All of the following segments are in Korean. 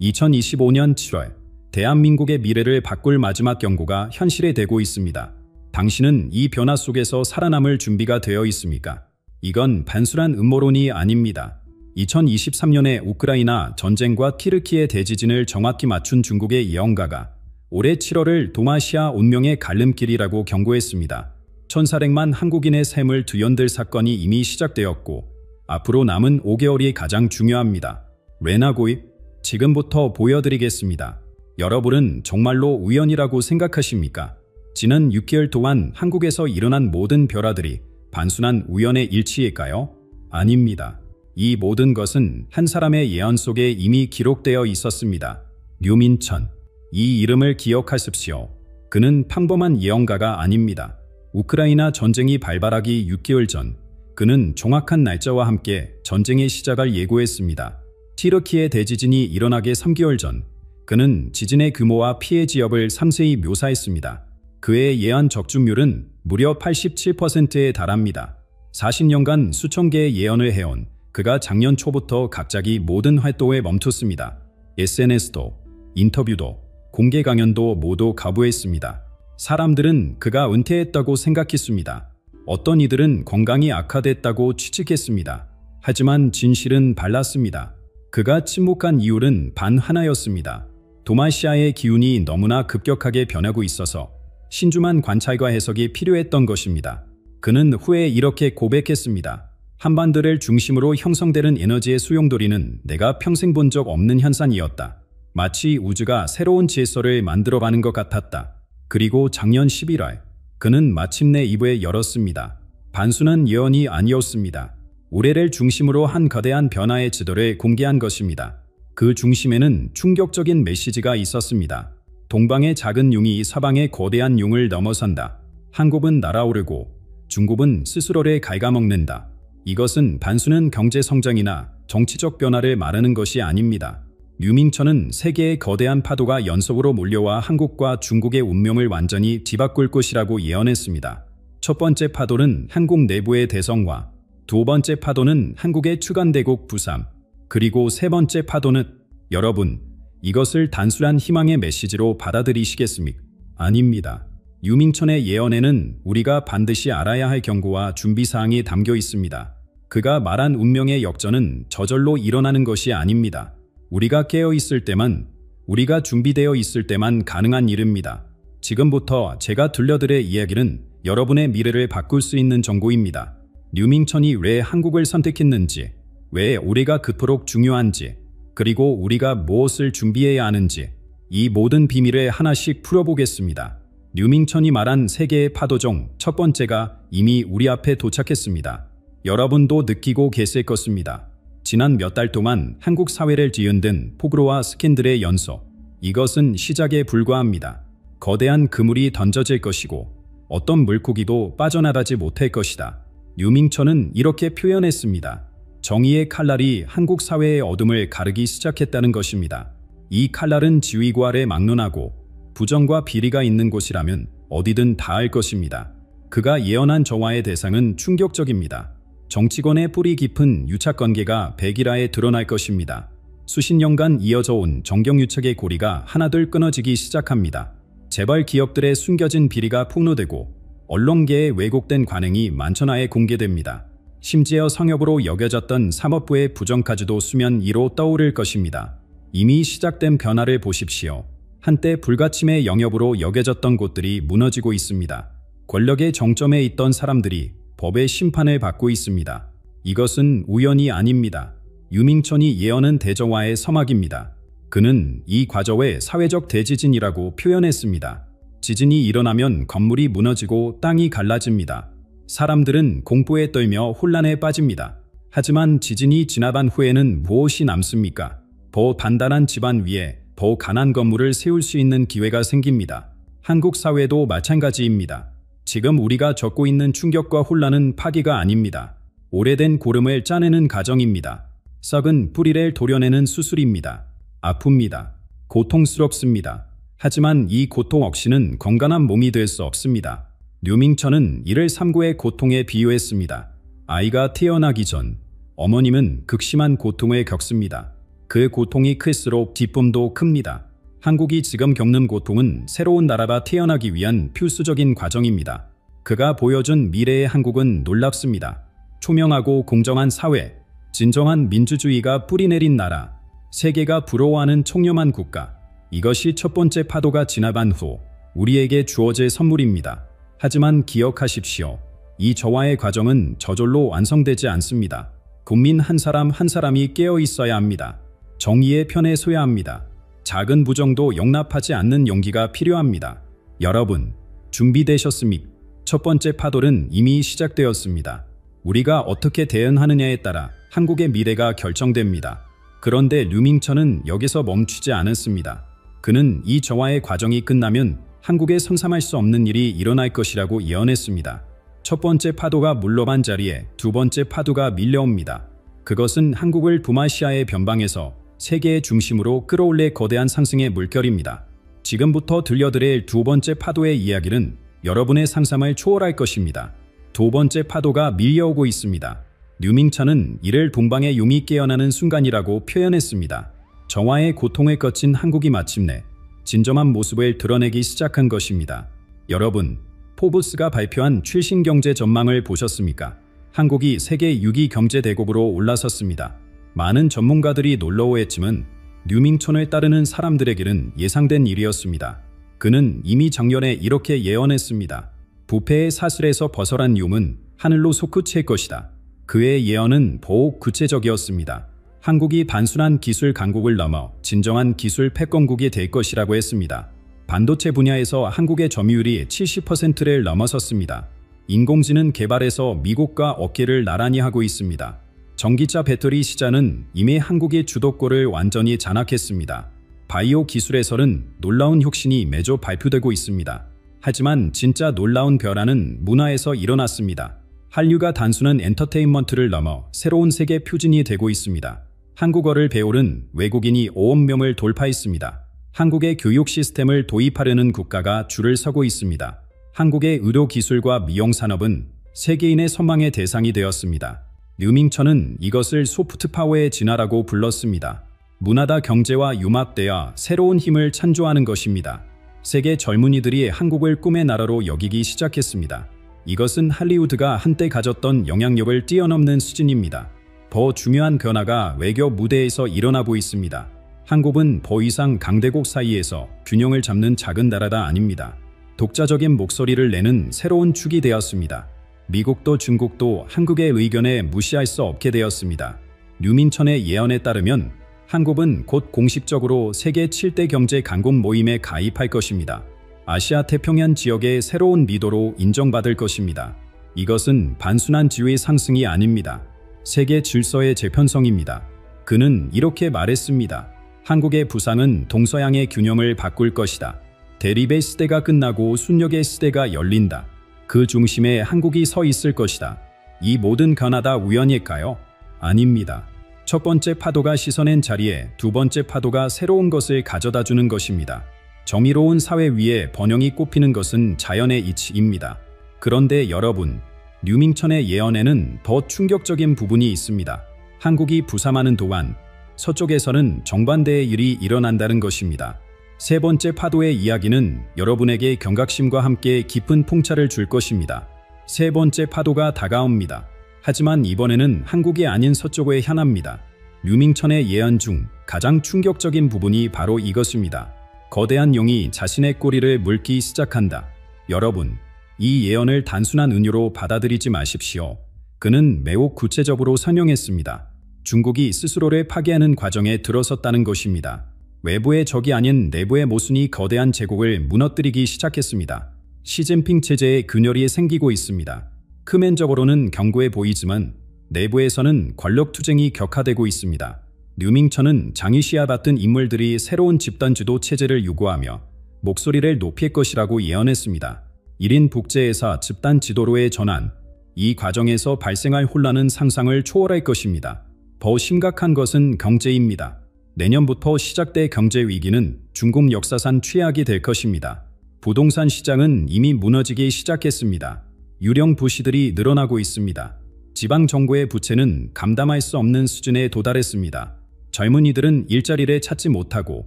2025년 7월, 대한민국의 미래를 바꿀 마지막 경고가 현실이 되고 있습니다. 당신은 이 변화 속에서 살아남을 준비가 되어 있습니까? 이건 단순한 음모론이 아닙니다. 2023년에 우크라이나 전쟁과 튀르키예 대지진을 정확히 맞춘 중국의 예언가가 올해 7월을 동아시아 운명의 갈림길이라고 경고했습니다. 1,400만 한국인의 삶을 뒤흔들 사건이 이미 시작되었고 앞으로 남은 5개월이 가장 중요합니다. 레나고입 지금부터 보여드리겠습니다. 여러분은 정말로 우연이라고 생각하십니까? 지난 6개월 동안 한국에서 일어난 모든 변화들이 단순한 우연의 일치일까요? 아닙니다. 이 모든 것은 한 사람의 예언 속에 이미 기록되어 있었습니다. 류민천. 이 이름을 기억하십시오. 그는 평범한 예언가가 아닙니다. 우크라이나 전쟁이 발발하기 6개월 전, 그는 정확한 날짜와 함께 전쟁의 시작을 예고했습니다. 튀르키예 대지진이 일어나기 3개월 전, 그는 지진의 규모와 피해 지역을 상세히 묘사했습니다. 그의 예언 적중률은 무려 87%에 달합니다. 40년간 수천 개의 예언을 해온 그가 작년 초부터 갑자기 모든 활동에 멈췄습니다. SNS도, 인터뷰도, 공개 강연도 모두 거부했습니다. 사람들은 그가 은퇴했다고 생각했습니다. 어떤 이들은 건강이 악화됐다고 추측했습니다. 하지만 진실은 달랐습니다. 그가 침묵한 이유는 단 하나였습니다. 동아시아의 기운이 너무나 급격하게 변하고 있어서 신중한 관찰과 해석이 필요했던 것입니다. 그는 후에 이렇게 고백했습니다. 한반도를 중심으로 형성되는 에너지의 소용돌이는 내가 평생 본 적 없는 현상이었다. 마치 우주가 새로운 질서를 만들어가는 것 같았다. 그리고 작년 11월, 그는 마침내 입을 열었습니다. 단순한 예언이 아니었습니다. 올해를 중심으로 한 거대한 변화의 지도를 공개한 것입니다. 그 중심에는 충격적인 메시지가 있었습니다. 동방의 작은 용이 서방의 거대한 용을 넘어선다. 한국은 날아오르고 중국은 스스로를 갉아먹는다. 이것은 단순한 경제 성장이나 정치적 변화를 말하는 것이 아닙니다. 류민천은 세계의 거대한 파도가 연속으로 몰려와 한국과 중국의 운명을 완전히 뒤바꿀 것이라고 예언했습니다. 첫 번째 파도는 한국 내부의 대성화, 두 번째 파도는 한국의 주간대국 부상, 그리고 세 번째 파도는 여러분, 이것을 단순한 희망의 메시지로 받아들이시겠습니까? 아닙니다. 류민천의 예언에는 우리가 반드시 알아야 할 경고와 준비사항이 담겨 있습니다. 그가 말한 운명의 역전은 저절로 일어나는 것이 아닙니다. 우리가 깨어있을 때만, 우리가 준비되어 있을 때만 가능한 일입니다. 지금부터 제가 들려드릴 이야기는 여러분의 미래를 바꿀 수 있는 정보입니다. 류민천이 왜 한국을 선택했는지, 왜 올해가 그토록 중요한지, 그리고 우리가 무엇을 준비해야 하는지 이 모든 비밀을 하나씩 풀어보겠습니다. 류민천이 말한 세계의 파도 중 첫 번째가 이미 우리 앞에 도착했습니다. 여러분도 느끼고 계실 것입니다. 지난 몇 달 동안 한국 사회를 뒤흔든 폭로와 스캔들의 연속. 이것은 시작에 불과합니다. 거대한 그물이 던져질 것이고 어떤 물고기도 빠져나가지 못할 것이다. 류민천은 이렇게 표현했습니다. 정의의 칼날이 한국 사회의 어둠을 가르기 시작했다는 것입니다. 이 칼날은 지위과를 막론하고 부정과 비리가 있는 곳이라면 어디든 닿을 것입니다. 그가 예언한 정화의 대상은 충격적입니다. 정치권의 뿌리 깊은 유착관계가 백일화에 드러날 것입니다. 수십 년간 이어져 온 정경유착의 고리가 하나둘 끊어지기 시작합니다. 재벌 기업들의 숨겨진 비리가 폭로되고 언론계의 왜곡된 관행이 만천하에 공개됩니다. 심지어 성역으로 여겨졌던 사법부의 부정까지도 수면 위로 떠오를 것입니다. 이미 시작된 변화를 보십시오. 한때 불가침의 영역으로 여겨졌던 곳들이 무너지고 있습니다. 권력의 정점에 있던 사람들이 법의 심판을 받고 있습니다. 이것은 우연이 아닙니다. 류민천이 예언은 대정화의 서막입니다. 그는 이 과정을 사회적 대지진이라고 표현했습니다. 지진이 일어나면 건물이 무너지고 땅이 갈라집니다. 사람들은 공포에 떨며 혼란에 빠집니다. 하지만 지진이 지나간 후에는 무엇이 남습니까? 더 단단한 집안 위에 더 강한 건물을 세울 수 있는 기회가 생깁니다. 한국 사회도 마찬가지입니다. 지금 우리가 겪고 있는 충격과 혼란은 파기가 아닙니다. 오래된 고름을 짜내는 과정입니다. 썩은 뿌리를 도려내는 수술입니다. 아픕니다. 고통스럽습니다. 하지만 이 고통 없이는 건강한 몸이 될 수 없습니다. 류민천은 이를 삼고의 고통에 비유했습니다. 아이가 태어나기 전 어머님은 극심한 고통을 겪습니다. 그 고통이 클수록 기쁨도 큽니다. 한국이 지금 겪는 고통은 새로운 나라가 태어나기 위한 필수적인 과정입니다. 그가 보여준 미래의 한국은 놀랍습니다. 투명하고 공정한 사회, 진정한 민주주의가 뿌리내린 나라, 세계가 부러워하는 청렴한 국가. 이것이 첫 번째 파도가 지나간 후 우리에게 주어질 선물입니다. 하지만 기억하십시오. 이 저화의 과정은 저절로 완성되지 않습니다. 국민 한 사람 한 사람이 깨어 있어야 합니다. 정의의 편에 서야 합니다. 작은 부정도 용납하지 않는 용기가 필요합니다. 여러분, 준비되셨습니까? 첫 번째 파도는 이미 시작되었습니다. 우리가 어떻게 대응하느냐에 따라 한국의 미래가 결정됩니다. 그런데 류밍천은 여기서 멈추지 않았습니다. 그는 이 저화의 과정이 끝나면 한국에 상상할 수 없는 일이 일어날 것이라고 예언했습니다. 첫 번째 파도가 물러간 자리에 두 번째 파도가 밀려옵니다. 그것은 한국을 북아시아의 변방에서 세계의 중심으로 끌어올릴 거대한 상승의 물결입니다. 지금부터 들려드릴 두 번째 파도의 이야기는 여러분의 상상을 초월할 것입니다. 두 번째 파도가 밀려오고 있습니다. 류밍천은 이를 동방의 용이 깨어나는 순간이라고 표현했습니다. 정화의 고통을 거친 한국이 마침내 진정한 모습을 드러내기 시작한 것입니다. 여러분, 포브스가 발표한 최신 경제 전망을 보셨습니까? 한국이 세계 6위 경제대국으로 올라섰습니다. 많은 전문가들이 놀라워했지만 류밍천을 따르는 사람들에게는 예상된 일이었습니다. 그는 이미 작년에 이렇게 예언했습니다. 부패의 사슬에서 벗어난 융은 하늘로 솟구칠 것이다. 그의 예언은 더욱 구체적이었습니다. 한국이 단순한 기술 강국을 넘어 진정한 기술 패권국이 될 것이라고 했습니다. 반도체 분야에서 한국의 점유율이 70%를 넘어섰습니다. 인공지능 개발에서 미국과 어깨를 나란히 하고 있습니다. 전기차 배터리 시장은 이미 한국의 주도권을 완전히 장악했습니다. 바이오 기술에서는 놀라운 혁신이 매주 발표되고 있습니다. 하지만 진짜 놀라운 변화는 문화에서 일어났습니다. 한류가 단순한 엔터테인먼트를 넘어 새로운 세계 표준이 되고 있습니다. 한국어를 배우는 외국인이 5억 명을 돌파했습니다. 한국의 교육 시스템을 도입하려는 국가가 줄을 서고 있습니다. 한국의 의료 기술과 미용 산업은 세계인의 선망의 대상이 되었습니다. 류밍천은 이것을 소프트 파워의 진화라고 불렀습니다. 문화다 경제와 융합되어 새로운 힘을 창조하는 것입니다. 세계 젊은이들이 한국을 꿈의 나라로 여기기 시작했습니다. 이것은 할리우드가 한때 가졌던 영향력을 뛰어넘는 수준입니다. 더 중요한 변화가 외교 무대에서 일어나고 있습니다. 한국은 더 이상 강대국 사이에서 균형을 잡는 작은 나라가 아닙니다. 독자적인 목소리를 내는 새로운 축이 되었습니다. 미국도 중국도 한국의 의견에 무시할 수 없게 되었습니다. 류밍천의 예언에 따르면 한국은 곧 공식적으로 세계 7대 경제 강국 모임에 가입할 것입니다. 아시아 태평양 지역의 새로운 리더로 인정받을 것입니다. 이것은 단순한 지위 상승이 아닙니다. 세계 질서의 재편성입니다. 그는 이렇게 말했습니다. 한국의 부상은 동서양의 균형을 바꿀 것이다. 대립의 시대가 끝나고 순력의 시대가 열린다. 그 중심에 한국이 서 있을 것이다. 이 모든 변화 다 우연일까요? 아닙니다. 첫 번째 파도가 씻어낸 자리에 두 번째 파도가 새로운 것을 가져다 주는 것입니다. 정의로운 사회 위에 번영이 꼽히는 것은 자연의 이치입니다. 그런데 여러분, 류밍천의 예언에는 더 충격적인 부분이 있습니다. 한국이 부상하는 동안 서쪽에서는 정반대의 일이 일어난다는 것입니다. 세 번째 파도의 이야기는 여러분에게 경각심과 함께 깊은 풍차를 줄 것입니다. 세 번째 파도가 다가옵니다. 하지만 이번에는 한국이 아닌 서쪽에 향합니다. 류밍천의 예언 중 가장 충격적인 부분이 바로 이것입니다. 거대한 용이 자신의 꼬리를 물기 시작한다. 여러분, 이 예언을 단순한 은유로 받아들이지 마십시오. 그는 매우 구체적으로 설명했습니다. 중국이 스스로를 파괴하는 과정에 들어섰다는 것입니다. 외부의 적이 아닌 내부의 모순이 거대한 제국을 무너뜨리기 시작했습니다. 시진핑 체제의 균열이 생기고 있습니다. 표면적으로는 견고해 보이지만 내부에서는 권력 투쟁이 격화되고 있습니다. 류밍천은 장이시와 같은 인물들이 새로운 집단 주도 체제를 요구하며 목소리를 높일 것이라고 예언했습니다. 1인 북제에서 집단 지도로의 전환, 이 과정에서 발생할 혼란은 상상을 초월할 것입니다. 더 심각한 것은 경제입니다. 내년부터 시작될 경제 위기는 중국 역사상 최악이 될 것입니다. 부동산 시장은 이미 무너지기 시작했습니다. 유령 부시들이 늘어나고 있습니다. 지방 정부의 부채는 감당할 수 없는 수준에 도달했습니다. 젊은이들은 일자리를 찾지 못하고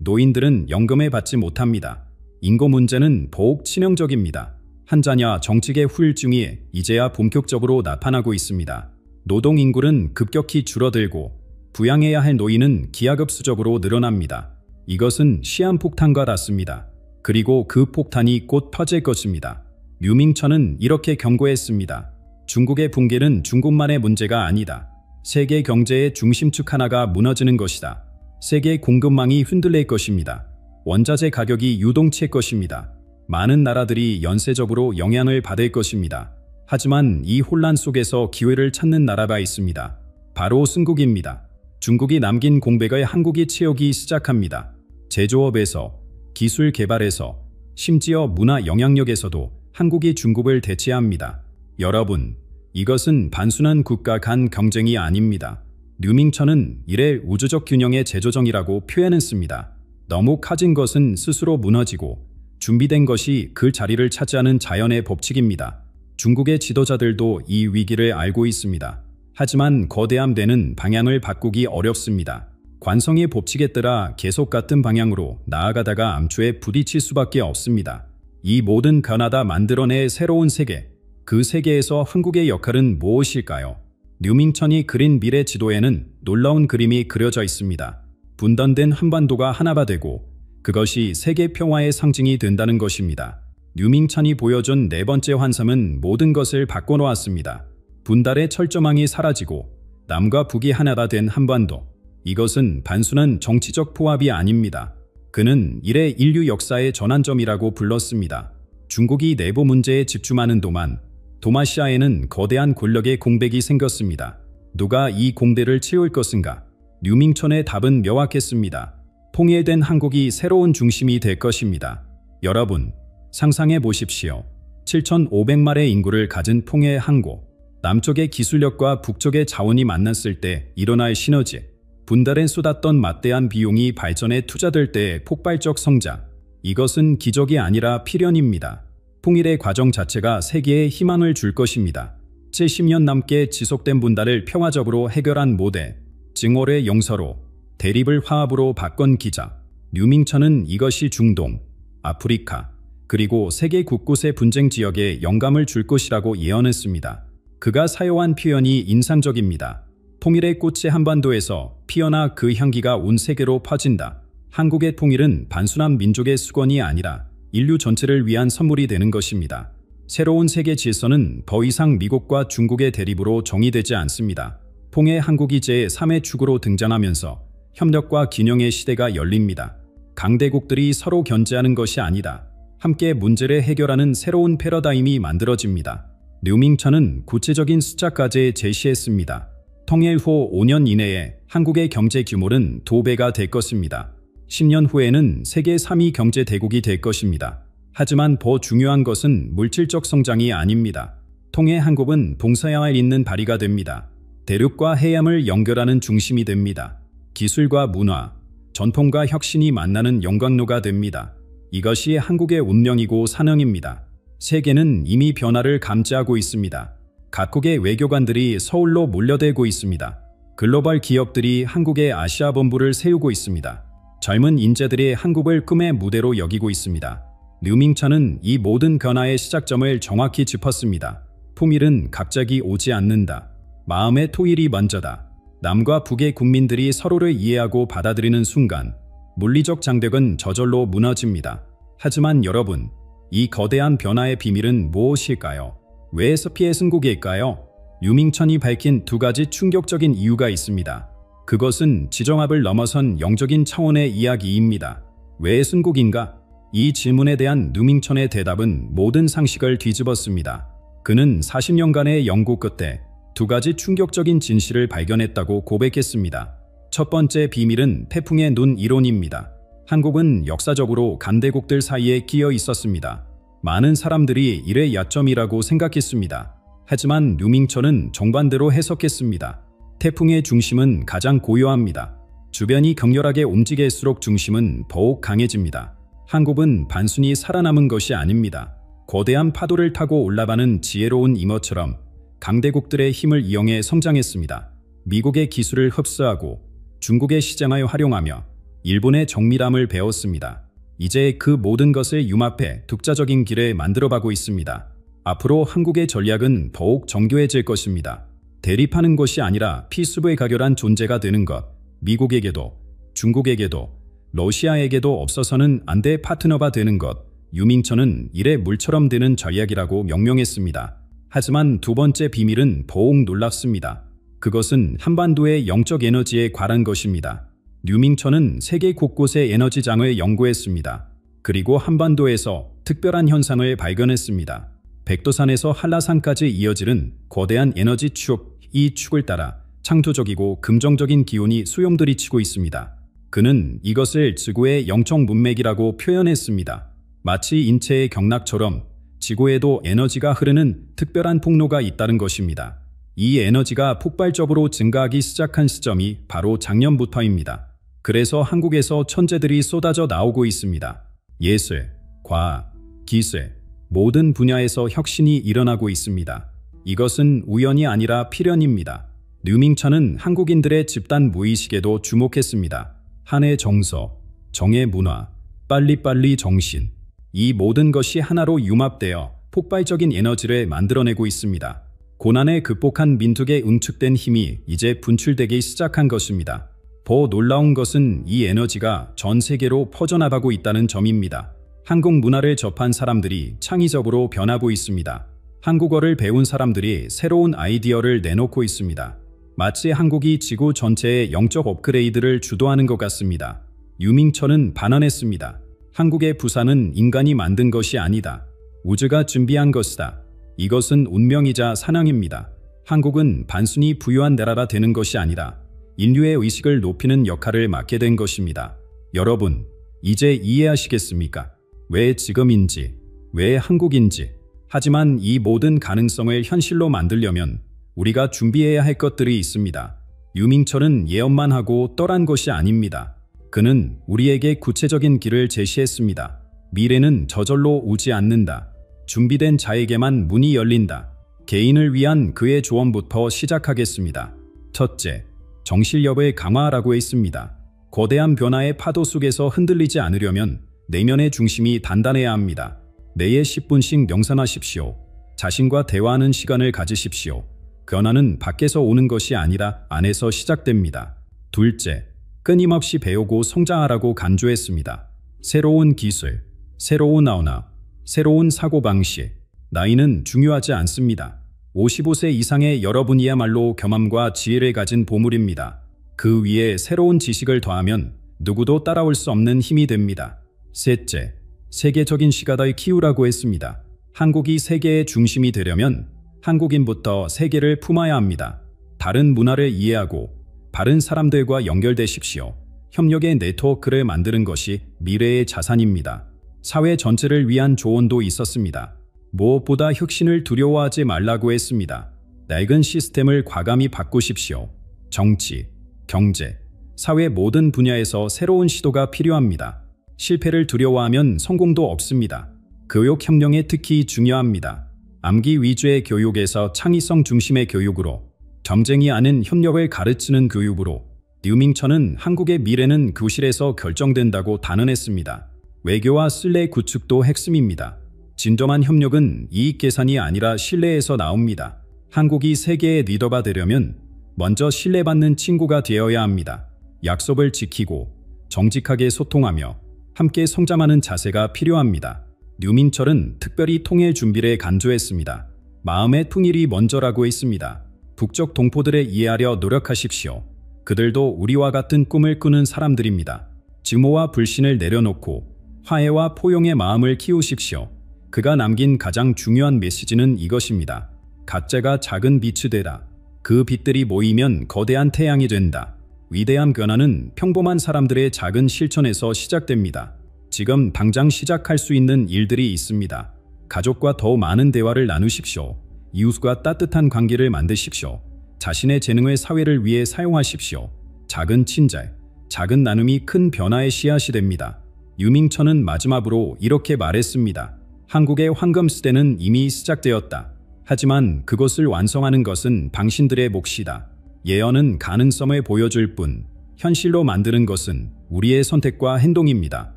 노인들은 연금을 받지 못합니다. 인구 문제는 더욱 치명적입니다. 한자냐 정책의 후유증이 이제야 본격적으로 나타나고 있습니다. 노동 인구는 급격히 줄어들고 부양해야 할 노인은 기하급수적으로 늘어납니다. 이것은 시한폭탄과 같습니다. 그리고 그 폭탄이 곧 터질 것입니다. 류밍천은 이렇게 경고했습니다. 중국의 붕괴는 중국만의 문제가 아니다. 세계 경제의 중심축 하나가 무너지는 것이다. 세계 공급망이 흔들릴 것입니다. 원자재 가격이 유동칠 것입니다. 많은 나라들이 연쇄적으로 영향을 받을 것입니다. 하지만 이 혼란 속에서 기회를 찾는 나라가 있습니다. 바로 중국입니다. 중국이 남긴 공백을 한국이 채우기 시작합니다. 제조업에서, 기술 개발에서, 심지어 문화 영향력에서도 한국이 중국을 대체합니다. 여러분, 이것은 단순한 국가 간 경쟁이 아닙니다. 류밍천은 이를 우주적 균형의 재조정이라고 표현했습니다. 너무 커진 것은 스스로 무너지고 준비된 것이 그 자리를 차지하는 자연의 법칙입니다. 중국의 지도자들도 이 위기를 알고 있습니다. 하지만 거대한 데는 방향을 바꾸기 어렵습니다. 관성의 법칙에 따라 계속 같은 방향으로 나아가다가 암초에 부딪힐 수밖에 없습니다. 이 모든 변화가 만들어낼 새로운 세계, 그 세계에서 한국의 역할은 무엇일까요? 류밍천이 그린 미래 지도에는 놀라운 그림이 그려져 있습니다. 분단된 한반도가 하나가 되고 그것이 세계 평화의 상징이 된다는 것입니다. 류밍천이 보여준 네 번째 환상은 모든 것을 바꿔놓았습니다. 분달의 철조망이 사라지고 남과 북이 하나가 된 한반도. 이것은 단순한 정치적 포합이 아닙니다. 그는 이래 인류 역사의 전환점이라고 불렀습니다. 중국이 내부 문제에 집중하는 동안 도마시아에는 거대한 권력의 공백이 생겼습니다. 누가 이 공백을 채울 것인가? 류밍천의 답은 명확했습니다. 통일된 한국이 새로운 중심이 될 것입니다. 여러분, 상상해 보십시오. 7,500만의 인구를 가진 통일 한국. 남쪽의 기술력과 북쪽의 자원이 만났을 때 일어날 시너지. 분달에 쏟았던 막대한 비용이 발전에 투자될 때의 폭발적 성장. 이것은 기적이 아니라 필연입니다. 통일의 과정 자체가 세계에 희망을 줄 것입니다. 70년 넘게 지속된 분달을 평화적으로 해결한 모델, 증오를 용서로, 대립을 화합으로 바꾼 기자. 류밍천은 이것이 중동, 아프리카, 그리고 세계 곳곳의 분쟁 지역에 영감을 줄 것이라고 예언했습니다. 그가 사용한 표현이 인상적입니다. 통일의 꽃이 한반도에서 피어나 그 향기가 온 세계로 퍼진다. 한국의 통일은 단순한 민족의 수건이 아니라 인류 전체를 위한 선물이 되는 것입니다. 새로운 세계 질서는 더 이상 미국과 중국의 대립으로 정의되지 않습니다. 통일 한국이 제3의 축으로 등장하면서 협력과 균형의 시대가 열립니다. 강대국들이 서로 견제하는 것이 아니다. 함께 문제를 해결하는 새로운 패러다임이 만들어집니다. 류밍천은 구체적인 숫자까지 제시했습니다. 통일 후 5년 이내에 한국의 경제 규모는 2배가 될 것입니다. 10년 후에는 세계 3위 경제 대국이 될 것입니다. 하지만 더 중요한 것은 물질적 성장이 아닙니다. 통일 한국은 봉사야에 있는 다리가 됩니다. 대륙과 해양을 연결하는 중심이 됩니다. 기술과 문화, 전통과 혁신이 만나는 영광로가 됩니다. 이것이 한국의 운명이고 사명입니다. 세계는 이미 변화를 감지하고 있습니다. 각국의 외교관들이 서울로 몰려들고 있습니다. 글로벌 기업들이 한국의 아시아 본부를 세우고 있습니다. 젊은 인재들이 한국을 꿈의 무대로 여기고 있습니다. 류밍천은 이 모든 변화의 시작점을 정확히 짚었습니다. 통일은 갑자기 오지 않는다. 마음의 통일이 먼저다. 남과 북의 국민들이 서로를 이해하고 받아들이는 순간 물리적 장벽은 저절로 무너집니다. 하지만 여러분, 이 거대한 변화의 비밀은 무엇일까요? 왜 서피의 승국일까요? 류밍천이 밝힌 두 가지 충격적인 이유가 있습니다. 그것은 지정학을 넘어선 영적인 차원의 이야기입니다. 왜 승국인가? 이 질문에 대한 류밍천의 대답은 모든 상식을 뒤집었습니다. 그는 40년간의 연구 끝에 두 가지 충격적인 진실을 발견했다고 고백했습니다. 첫 번째 비밀은 태풍의 눈 이론입니다. 한국은 역사적으로 강대국들 사이에 끼어 있었습니다. 많은 사람들이 이를 야점이라고 생각했습니다. 하지만 류밍천은 정반대로 해석했습니다. 태풍의 중심은 가장 고요합니다. 주변이 격렬하게 움직일수록 중심은 더욱 강해집니다. 한국은 단순히 살아남은 것이 아닙니다. 거대한 파도를 타고 올라가는 지혜로운 잉어처럼 강대국들의 힘을 이용해 성장했습니다. 미국의 기술을 흡수하고 중국의 시장을 활용하며 일본의 정밀함을 배웠습니다. 이제 그 모든 것을 융합해 독자적인 길을 만들어가고 있습니다. 앞으로 한국의 전략은 더욱 정교해질 것입니다. 대립하는 것이 아니라 피수부의 가결한 존재가 되는 것. 미국에게도, 중국에게도, 러시아에게도 없어서는 안 될 파트너가 되는 것. 유밍천은 이래 물처럼 되는 전략이라고 명명했습니다. 하지만 두 번째 비밀은 더욱 놀랍습니다. 그것은 한반도의 영적 에너지에 관한 것입니다. 유밍천은 세계 곳곳의 에너지장을 연구했습니다. 그리고 한반도에서 특별한 현상을 발견했습니다. 백두산에서 한라산까지 이어지는 거대한 에너지 축, 이 축을 따라 창조적이고 긍정적인 기운이 수용들이치고 있습니다. 그는 이것을 지구의 영적 문맥이라고 표현했습니다. 마치 인체의 경락처럼 지구에도 에너지가 흐르는 특별한 통로가 있다는 것입니다. 이 에너지가 폭발적으로 증가하기 시작한 시점이 바로 작년부터입니다. 그래서 한국에서 천재들이 쏟아져 나오고 있습니다. 예술, 과학, 기술, 모든 분야에서 혁신이 일어나고 있습니다. 이것은 우연이 아니라 필연입니다. 유밍천은 한국인들의 집단 무의식에도 주목했습니다. 한의 정서, 정의 문화, 빨리빨리 정신, 이 모든 것이 하나로 융합되어 폭발적인 에너지를 만들어내고 있습니다. 고난을 극복한 민족의 응축된 힘이 이제 분출되기 시작한 것입니다. 더 놀라운 것은 이 에너지가 전 세계로 퍼져나가고 있다는 점입니다. 한국 문화를 접한 사람들이 창의적으로 변하고 있습니다. 한국어를 배운 사람들이 새로운 아이디어를 내놓고 있습니다. 마치 한국이 지구 전체의 영적 업그레이드를 주도하는 것 같습니다. 유밍천은 반언했습니다. 한국의 부산은 인간이 만든 것이 아니다. 우주가 준비한 것이다. 이것은 운명이자 사랑입니다. 한국은 단순히 부유한 나라가 되는 것이 아니라 인류의 의식을 높이는 역할을 맡게 된 것입니다. 여러분, 이제 이해하시겠습니까? 왜 지금인지, 왜 한국인지. 하지만 이 모든 가능성을 현실로 만들려면 우리가 준비해야 할 것들이 있습니다. 유밍천은 예언만 하고 떠난 것이 아닙니다. 그는 우리에게 구체적인 길을 제시했습니다. 미래는 저절로 오지 않는다. 준비된 자에게만 문이 열린다. 개인을 위한 그의 조언부터 시작하겠습니다. 첫째, 정신력을 강화하라고 했습니다. 거대한 변화의 파도 속에서 흔들리지 않으려면 내면의 중심이 단단해야 합니다. 매일 10분씩 명상하십시오. 자신과 대화하는 시간을 가지십시오. 변화는 밖에서 오는 것이 아니라 안에서 시작됩니다. 둘째, 끊임없이 배우고 성장하라고 강조했습니다. 새로운 기술, 새로운 언어, 새로운 사고방식, 나이는 중요하지 않습니다. 55세 이상의 여러분이야말로 경험과 지혜를 가진 보물입니다. 그 위에 새로운 지식을 더하면 누구도 따라올 수 없는 힘이 됩니다. 셋째, 세계적인 시각을 키우라고 했습니다. 한국이 세계의 중심이 되려면 한국인부터 세계를 품어야 합니다. 다른 문화를 이해하고 바른 사람들과 연결되십시오. 협력의 네트워크를 만드는 것이 미래의 자산입니다. 사회 전체를 위한 조언도 있었습니다. 무엇보다 혁신을 두려워하지 말라고 했습니다. 낡은 시스템을 과감히 바꾸십시오. 정치, 경제, 사회 모든 분야에서 새로운 시도가 필요합니다. 실패를 두려워하면 성공도 없습니다. 교육 혁명에 특히 중요합니다. 암기 위주의 교육에서 창의성 중심의 교육으로, 점쟁이 아닌 협력을 가르치는 교육으로, 유밍천은 한국의 미래는 교실에서 결정된다고 단언했습니다. 외교와 신뢰 구축도 핵심입니다. 진정한 협력은 이익 계산이 아니라 신뢰에서 나옵니다. 한국이 세계의 리더가 되려면 먼저 신뢰받는 친구가 되어야 합니다. 약속을 지키고 정직하게 소통하며 함께 성장하는 자세가 필요합니다. 유밍천은 특별히 통일 준비를 강조했습니다. 마음의 통일이 먼저라고 했습니다. 북쪽 동포들을 이해하려 노력하십시오. 그들도 우리와 같은 꿈을 꾸는 사람들입니다. 증오와 불신을 내려놓고 화해와 포용의 마음을 키우십시오. 그가 남긴 가장 중요한 메시지는 이것입니다. 각자가 작은 빛이 되라. 그 빛들이 모이면 거대한 태양이 된다. 위대한 변화는 평범한 사람들의 작은 실천에서 시작됩니다. 지금 당장 시작할 수 있는 일들이 있습니다. 가족과 더 많은 대화를 나누십시오. 이웃과 따뜻한 관계를 만드십시오. 자신의 재능을 사회를 위해 사용하십시오. 작은 친절, 작은 나눔이 큰 변화의 씨앗이 됩니다. 유밍천은 마지막으로 이렇게 말했습니다. 한국의 황금 시대는 이미 시작되었다. 하지만 그것을 완성하는 것은 당신들의 몫이다. 예언은 가능성을 보여줄 뿐, 현실로 만드는 것은 우리의 선택과 행동입니다.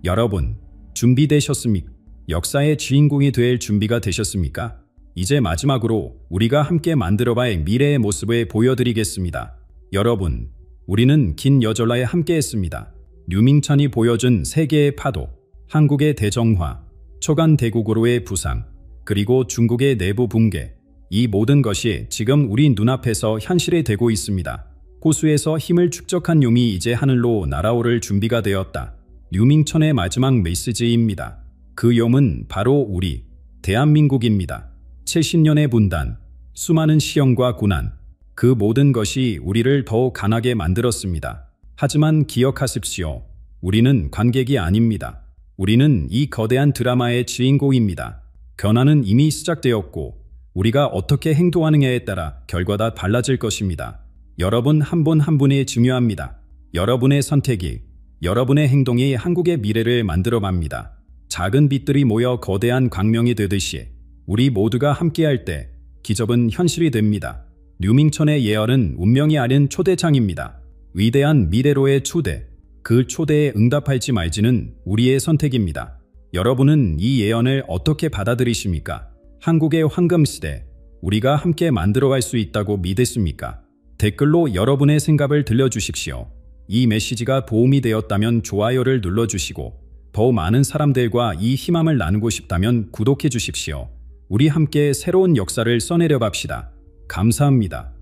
여러분, 준비되셨습니까? 역사의 주인공이 될 준비가 되셨습니까? 이제 마지막으로 우리가 함께 만들어갈 미래의 모습을 보여드리겠습니다. 여러분, 우리는 긴 여절라에 함께했습니다. 류밍찬이 보여준 세계의 파도, 한국의 대정화, 초간 대국으로의 부상, 그리고 중국의 내부 붕괴, 이 모든 것이 지금 우리 눈앞에서 현실이 되고 있습니다. 호수에서 힘을 축적한 용이 이제 하늘로 날아오를 준비가 되었다. 류밍천의 마지막 메시지입니다. 그 용은 바로 우리, 대한민국입니다. 70년의 분단, 수많은 시험과 고난, 그 모든 것이 우리를 더욱 강하게 만들었습니다. 하지만 기억하십시오. 우리는 관객이 아닙니다. 우리는 이 거대한 드라마의 주인공입니다. 변화는 이미 시작되었고 우리가 어떻게 행동하느냐에 따라 결과가 달라질 것입니다. 여러분 한 분 한 분이 중요합니다. 여러분의 선택이, 여러분의 행동이 한국의 미래를 만들어갑니다. 작은 빛들이 모여 거대한 광명이 되듯이 우리 모두가 함께할 때 기적은 현실이 됩니다. 류밍천의 예언은 운명이 아닌 초대장입니다. 위대한 미래로의 초대, 그 초대에 응답할지 말지는 우리의 선택입니다. 여러분은 이 예언을 어떻게 받아들이십니까? 한국의 황금시대, 우리가 함께 만들어갈 수 있다고 믿으십니까? 댓글로 여러분의 생각을 들려주십시오. 이 메시지가 도움이 되었다면 좋아요를 눌러주시고 더 많은 사람들과 이 희망을 나누고 싶다면 구독해 주십시오. 우리 함께 새로운 역사를 써내려 갑시다. 감사합니다.